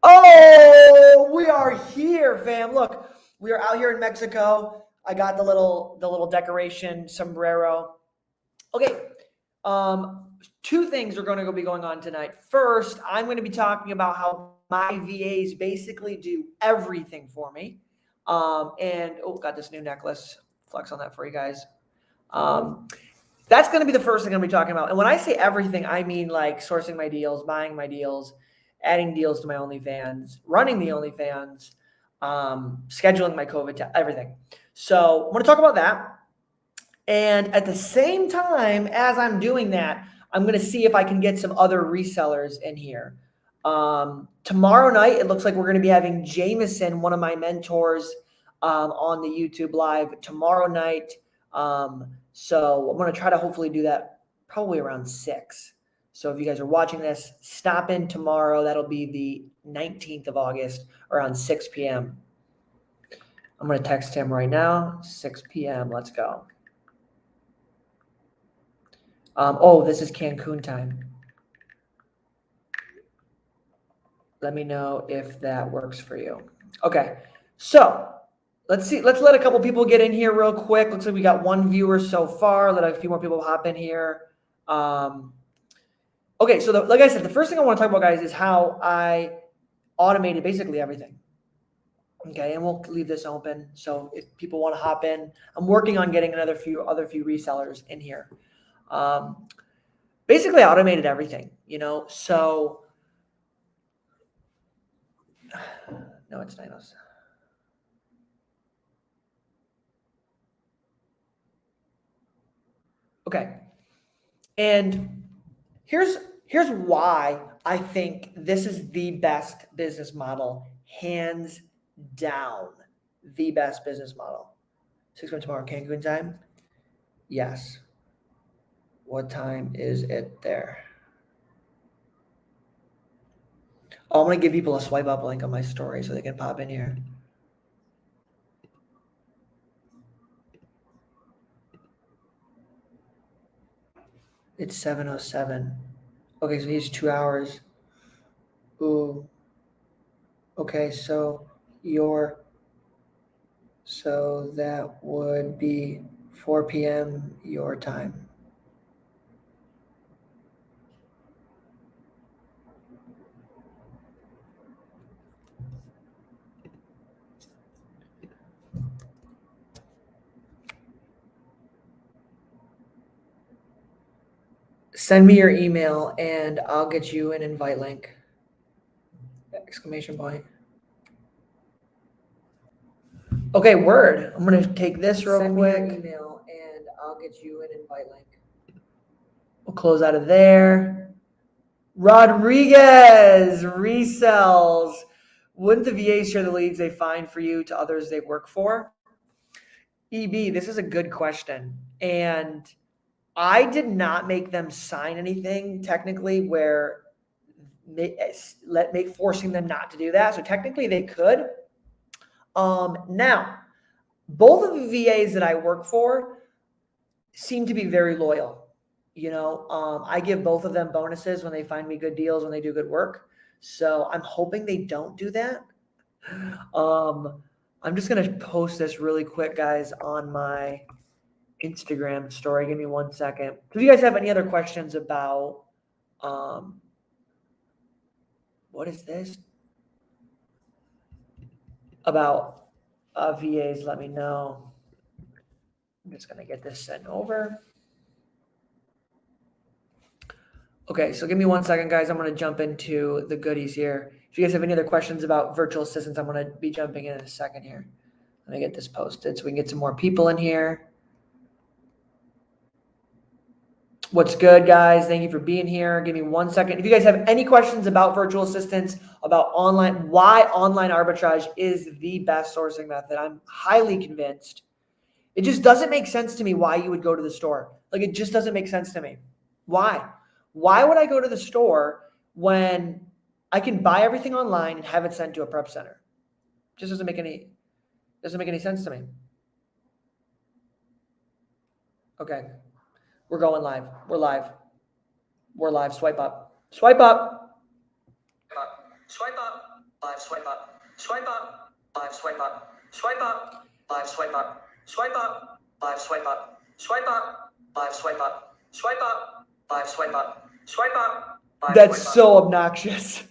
Oh, we are here, fam. Look, we are out here in Mexico. I got the little decoration sombrero. Okay. Two things are going to be going on tonight. First, I'm going to be talking about how my VAs basically do everything for me. And oh, got this new necklace. Flex on that for you guys. Um, that's going to be the first thing I'm going to be talking about. And when I say everything, I mean like sourcing my deals, buying my deals, adding deals to my OnlyFans, running the OnlyFans, scheduling my COVID, everything. So I'm going to talk about that. And at the same time, as I'm doing that, I'm going to see if I can get some other resellers in here. Tomorrow night, it looks like we're going to be having Jameson, one of my mentors, on the YouTube live tomorrow night. So I'm going to try to hopefully do that probably around 6. So if you guys are watching this, stop in tomorrow. That'll be the 19th of August around 6 p.m. I'm going to text him right now, 6 p.m. Let's go. Oh, this is Cancun time. Let me know if that works for you. Okay, so let's see. Let's let a couple people get in here real quick. Looks like we got one viewer so far. Let a few more people hop in here. Okay, so like I said, the first thing I want to talk about, guys, is how I automated basically everything. Okay, and we'll leave this open. So if people want to hop in, I'm working on getting other few resellers in here. Basically automated everything, so no, it's 907. Okay. And here's why I think this is the best business model, hands down, the best business model. 6 p.m. tomorrow, Cancun time? Yes. What time is it there? Oh, I'm going to give people a swipe up link on my story so they can pop in here. It's 7:07. Okay, so he's 2 hours. Ooh. Okay, so that would be 4 p.m. your time. Send me your email and I'll get you an invite link. Exclamation point. Okay, word. I'm gonna take this real quick. Send me your email and I'll get you an invite link. We'll close out of there. Rodriguez resells. Wouldn't the VAs share the leads they find for you to others they work for? EB, this is a good question. And I did not make them sign anything technically where forcing them not to do that. So technically they could. Now, both of the VAs that I work for seem to be very loyal. I give both of them bonuses when they find me good deals, when they do good work. So I'm hoping they don't do that. I'm just going to post this really quick, guys, on my Instagram story. Give me 1 second. Do you guys have any other questions about what is this? About VAs, let me know. I'm just going to get this sent over. Okay, so give me 1 second, guys. I'm going to jump into the goodies here. If you guys have any other questions about virtual assistants, I'm going to be jumping in a second here. Let me get this posted so we can get some more people in here. What's good, guys? Thank you for being here. Give me 1 second. If you guys have any questions about virtual assistants, about why online arbitrage is the best sourcing method, I'm highly convinced. It just doesn't make sense to me why you would go to the store. Like, it just doesn't make sense to me. Why? Why would I go to the store when I can buy everything online and have it sent to a prep center? Just doesn't make any sense to me. Okay. We're going live. We're live. We're live. Swipe up. Swipe up. Swipe up. 5 swipe up, swipe up, 5 swipe up, swipe up, 5 swipe up, swipe up, 5 swipe up, swipe up, 5 swipe up, swipe up, 5 swipe up, swipe up. That's so obnoxious.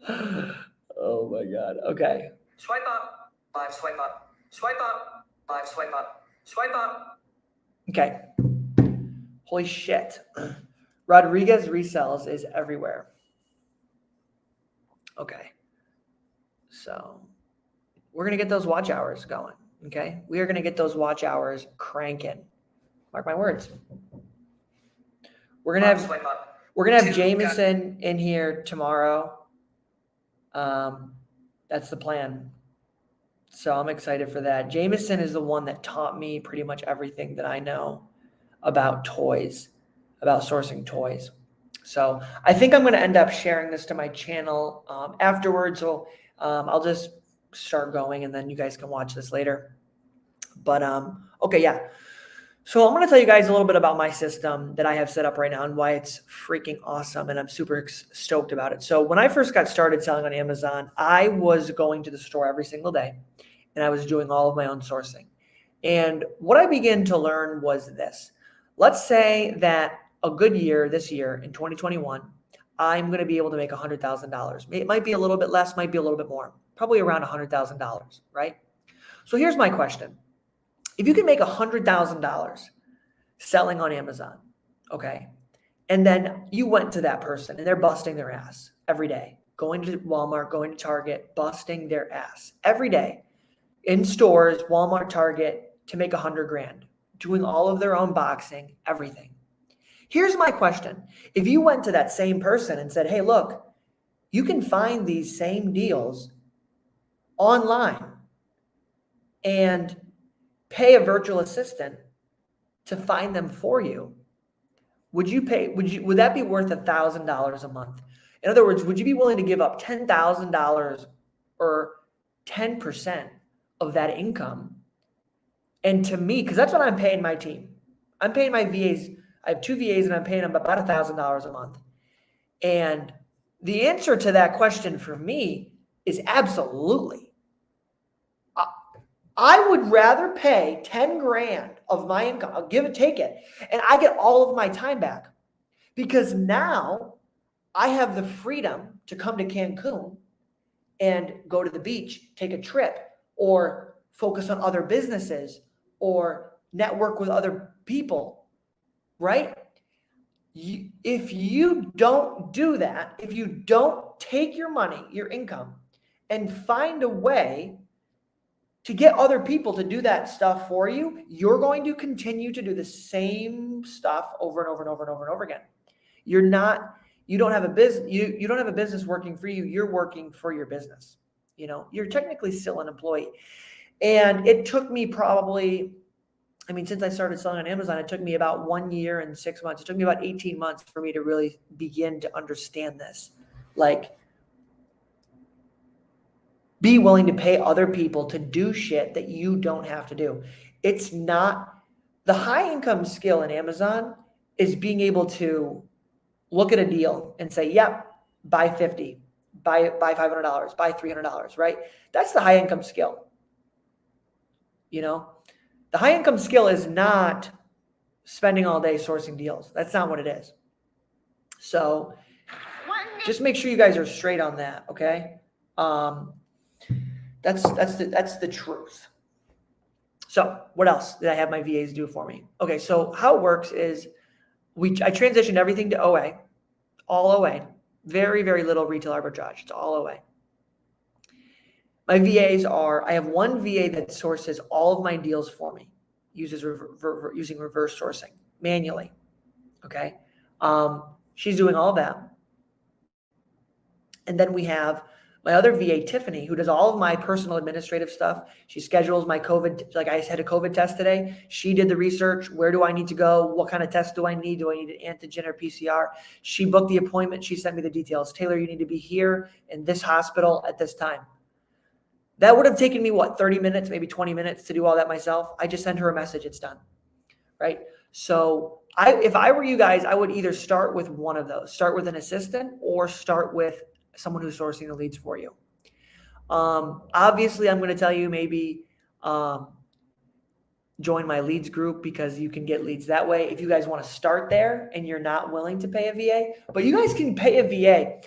Oh my God. Okay. Swipe up, 5 swipe up, swipe up, 5 swipe up, swipe up. Okay. Holy shit. Rodriguez resells is everywhere. Okay. So we're going to get those watch hours going. Okay. We are going to get those watch hours cranking. Mark my words. We're going to have Jameson in here tomorrow. That's the plan. So I'm excited for that. Jameson is the one that taught me pretty much everything that I know about toys, about sourcing toys. So I think I'm going to end up sharing this to my channel afterwards. So I'll just start going and then you guys can watch this later. But okay, yeah. So I'm going to tell you guys a little bit about my system that I have set up right now and why it's freaking awesome. And I'm super stoked about it. So when I first got started selling on Amazon, I was going to the store every single day and I was doing all of my own sourcing. And what I began to learn was this. Let's say that a good year this year in 2021, I'm going to be able to make $100,000. It might be a little bit less, might be a little bit more, probably around $100,000, right? So here's my question. If you can make $100,000 selling on Amazon, okay, and then you went to that person and they're busting their ass every day, going to Walmart, going to Target, busting their ass every day in stores, Walmart, Target, to make $100,000, doing all of their own boxing, everything. Here's my question. If you went to that same person and said, hey, look, you can find these same deals online and pay a virtual assistant to find them for you, would that be worth $1,000 a month? In other words, would you be willing to give up $10,000 or 10% of that income? And to me, because that's what I'm paying my team. I'm paying my VAs. I have 2 VAs and I'm paying them about $1,000 a month. And the answer to that question for me is absolutely. I would rather pay 10 grand of my income. I'll take it. And I get all of my time back because now I have the freedom to come to Cancun and go to the beach, take a trip, or focus on other businesses or network with other people, right? If you don't do that, if you don't take your money, your income, and find a way to get other people to do that stuff for you, you're going to continue to do the same stuff over and over and over and over and over again. You don't have a business, you don't have a business working for you, you're working for your business. You know, you're technically still an employee. And it took me since I started selling on Amazon, it took me about 1 year and 6 months. It took me about 18 months for me to really begin to understand this. Like, be willing to pay other people to do shit that you don't have to do. It's not the high income skill in Amazon is being able to look at a deal and say, yep, buy 50, buy $500, buy $300, right? That's the high income skill. You know, the high income skill is not spending all day sourcing deals. That's not what it is. So just make sure you guys are straight on that. Okay. That's the truth. So what else did I have my VAs do for me? Okay, so how it works is I transitioned everything to OA, all OA, very, very little retail arbitrage. It's all OA. My VAs I have one VA that sources all of my deals for me, using reverse sourcing manually. Okay. She's doing all that. And then we have my other VA, Tiffany, who does all of my personal administrative stuff. She schedules my COVID, like I had a COVID test today. She did the research. Where do I need to go? What kind of test do I need? Do I need an antigen or PCR? She booked the appointment. She sent me the details. Taylor, you need to be here in this hospital at this time. That would have taken me, 30 minutes, maybe 20 minutes to do all that myself. I just send her a message. It's done, right? So if I were you guys, I would either start with one of those. Start with an assistant or start with someone who's sourcing the leads for you. Obviously, I'm going to tell you maybe join my leads group because you can get leads that way if you guys want to start there and you're not willing to pay a VA. But you guys can pay a VA.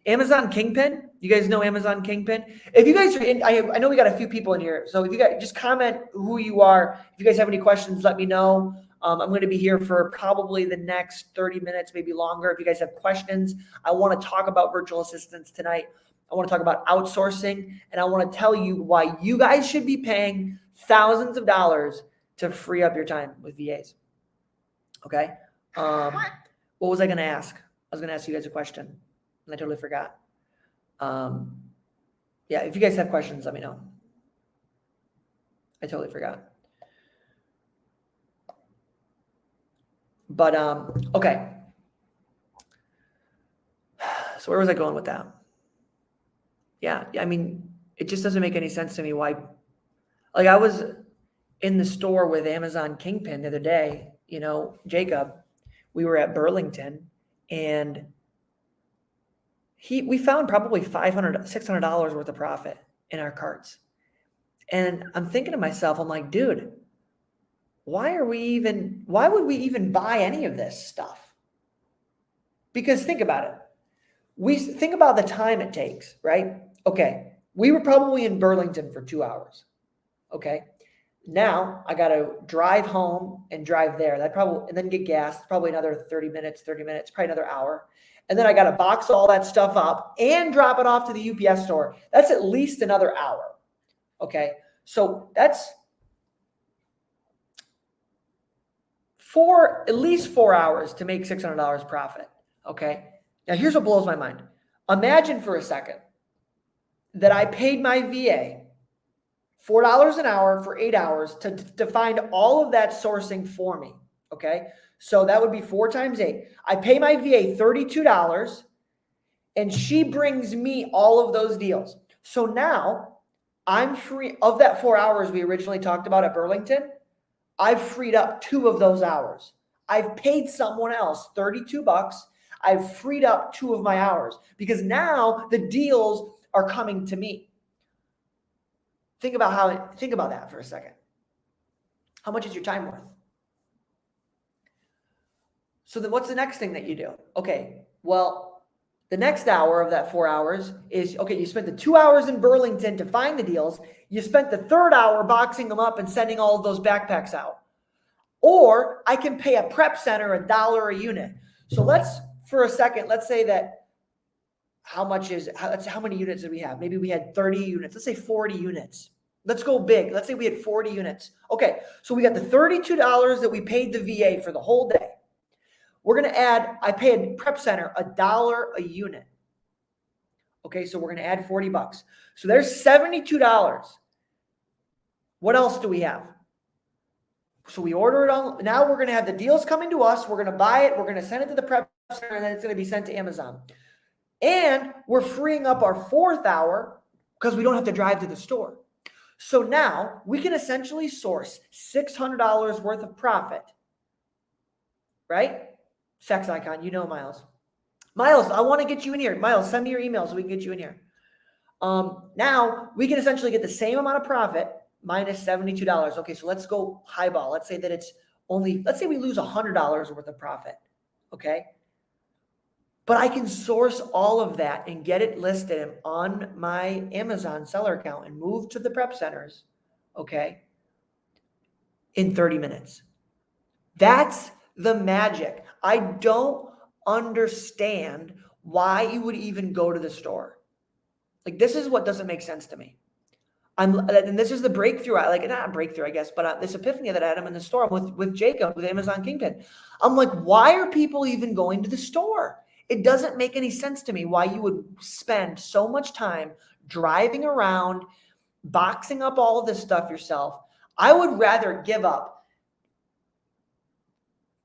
Amazon Kingpin, you guys know Amazon Kingpin? If you guys are in, I know we got a few people in here. So if you guys just comment who you are. If you guys have any questions, let me know. I'm going to be here for probably the next 30 minutes, maybe longer. If you guys have questions, I want to talk about virtual assistants tonight. I want to talk about outsourcing, and I want to tell you why you guys should be paying thousands of dollars to free up your time with VAs. Okay. What was I going to ask? I was going to ask you guys a question, and I totally forgot. Yeah, if you guys have questions, let me know. I totally forgot. But okay. So where was I going with that? Yeah, I mean, it just doesn't make any sense to me why. Like, I was in the store with Amazon Kingpin the other day, Jacob, we were at Burlington, and we found probably $500, $600 worth of profit in our carts. And I'm thinking to myself, I'm like, dude, why would we even buy any of this stuff? Because think about it. Think about the time it takes, right? Okay. We were probably in Burlington for 2 hours. Okay. Now I got to drive home and drive there. And then get gas, probably another 30 minutes, probably another hour. And then I got to box all that stuff up and drop it off to the UPS store. That's at least another hour. Okay. So that's at least 4 hours to make $600 profit. Okay. Now here's what blows my mind. Imagine for a second that I paid my VA $4 an hour for 8 hours to find all of that sourcing for me. Okay. So that would be 4 times 8. I pay my VA $32 and she brings me all of those deals. So now I'm free of that 4 hours we originally talked about at Burlington. I've freed up 2 of those hours. I've paid someone else $32. I've freed up 2 of my hours because now the deals are coming to me. Think about that for a second. How much is your time worth? So then what's the next thing that you do? Okay, well, the next hour of that 4 hours is, okay, you spent the 2 hours in Burlington to find the deals. You spent the 3rd hour boxing them up and sending all of those backpacks out. Or I can pay a prep center $1 a unit. So let's say that how many units did we have? Maybe we had 30 units. Let's say 40 units. Let's go big. Let's say we had 40 units. Okay, so we got the $32 that we paid the VA for the whole day. We're going to I pay a prep center $1 a unit. Okay, so we're going to add $40. So there's $72. What else do we have? So we order it on. Now we're going to have the deals coming to us. We're going to buy it. We're going to send it to the prep center, and then it's going to be sent to Amazon. And we're freeing up our 4th hour because we don't have to drive to the store. So now we can essentially source $600 worth of profit, right? Sex icon, Miles. Miles, I want to get you in here. Miles, send me your email so we can get you in here. Now we can essentially get the same amount of profit minus $72. Okay, so let's go highball. Let's say we lose $100 worth of profit. Okay. But I can source all of that and get it listed on my Amazon seller account and move to the prep centers, okay, in 30 minutes. That's the magic. I don't understand why you would even go to the store. Like, this is what doesn't make sense to me. And this is the breakthrough. Not a breakthrough, I guess, but this epiphany that I had in the store with Jacob, with Amazon Kingpin. I'm like, why are people even going to the store? It doesn't make any sense to me why you would spend so much time driving around, boxing up all of this stuff yourself. I would rather give up.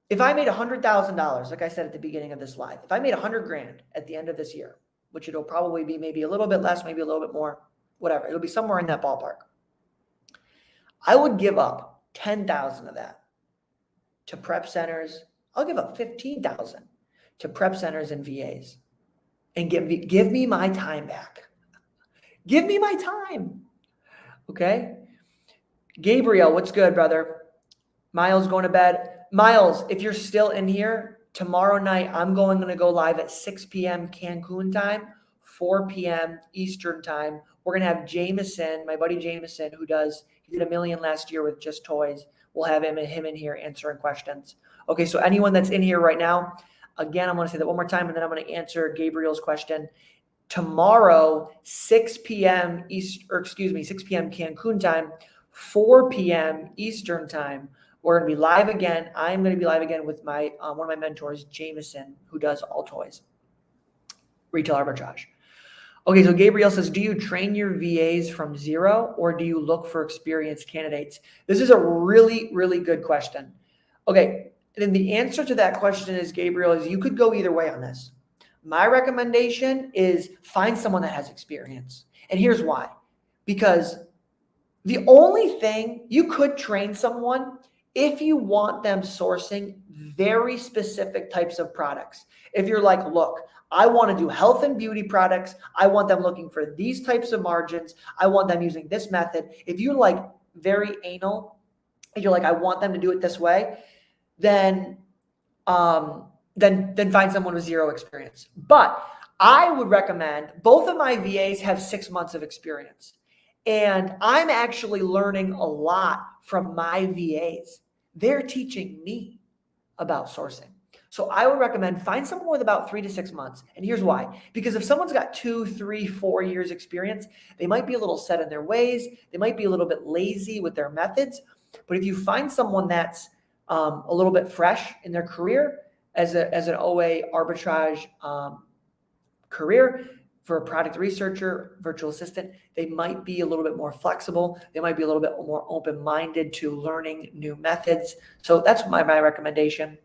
If I made $100,000, like I said at the beginning of this live, if I made $100,000 at the end of this year, which it'll probably be maybe a little bit less, maybe a little bit more, whatever, it'll be somewhere in that ballpark. I would give up 10,000 of that to prep centers. I'll give up 15,000 to prep centers and VAs and give me my time back. Give me my time. Okay. Gabriel, what's good, brother? Miles going to bed. Miles, if you're still in here, tomorrow night, I'm going to go live at 6 p.m. Cancun time, 4 p.m. Eastern time. We're going to have Jameson, my buddy Jameson, he did $1 million last year with Just Toys. We'll have him in here answering questions. Okay, so anyone that's in here right now, again, I'm going to say that one more time, and then I'm going to answer Gabriel's question. Tomorrow, 6 p.m. 6 p.m. Cancun time, 4 p.m. Eastern time. We're going to be live again. I'm going to be live again with my one of my mentors, Jameson, who does all toys, retail arbitrage. Okay, so Gabriel says, do you train your VAs from zero or do you look for experienced candidates? This is a really, really good question. Okay, then the answer to that question is, Gabriel, is you could go either way on this. My recommendation is find someone that has experience. And here's why. Because the only thing you could train someone if you want them sourcing very specific types of products. If you're like, look, I want to do health and beauty products. I want them looking for these types of margins. I want them using this method. If you're like very anal, and you're like, I want them to do it this way, then find someone with zero experience. But I would recommend, both of my VAs have 6 months of experience. And I'm actually learning a lot from my VAs. They're teaching me about sourcing. So I would recommend find someone with about 3 to 6 months. And here's why. Because if someone's got 2, 3, 4 years experience, they might be a little set in their ways. They might be a little bit lazy with their methods. But if you find someone that's a little bit fresh in their career as an OA arbitrage career, for a product researcher, virtual assistant, they might be a little bit more flexible. They might be a little bit more open-minded to learning new methods. So that's my recommendation.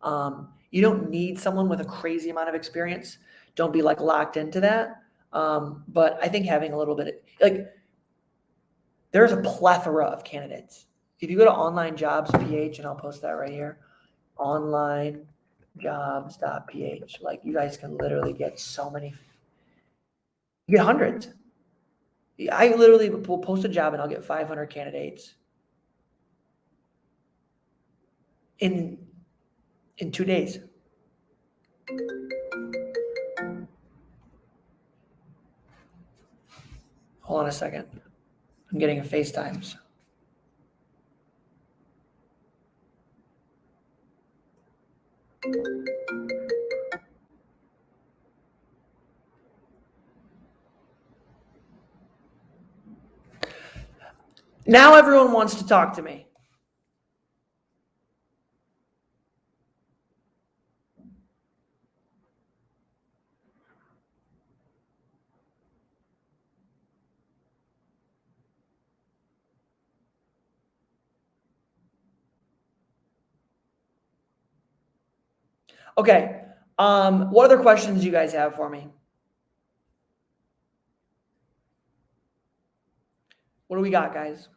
You don't need someone with a crazy amount of experience. Don't be like locked into that. But I think having a little bit, like, there's a plethora of candidates. If you go to Online Jobs PH, and I'll post that right here, onlinejobs.ph, like, you guys can literally get so many, you get hundreds. I literally will post a job and I'll get 500 candidates in 2 days. Hold on a second. I'm getting a FaceTimes. Now everyone wants to talk to me. Okay. What other questions do you guys have for me? What do we got, guys?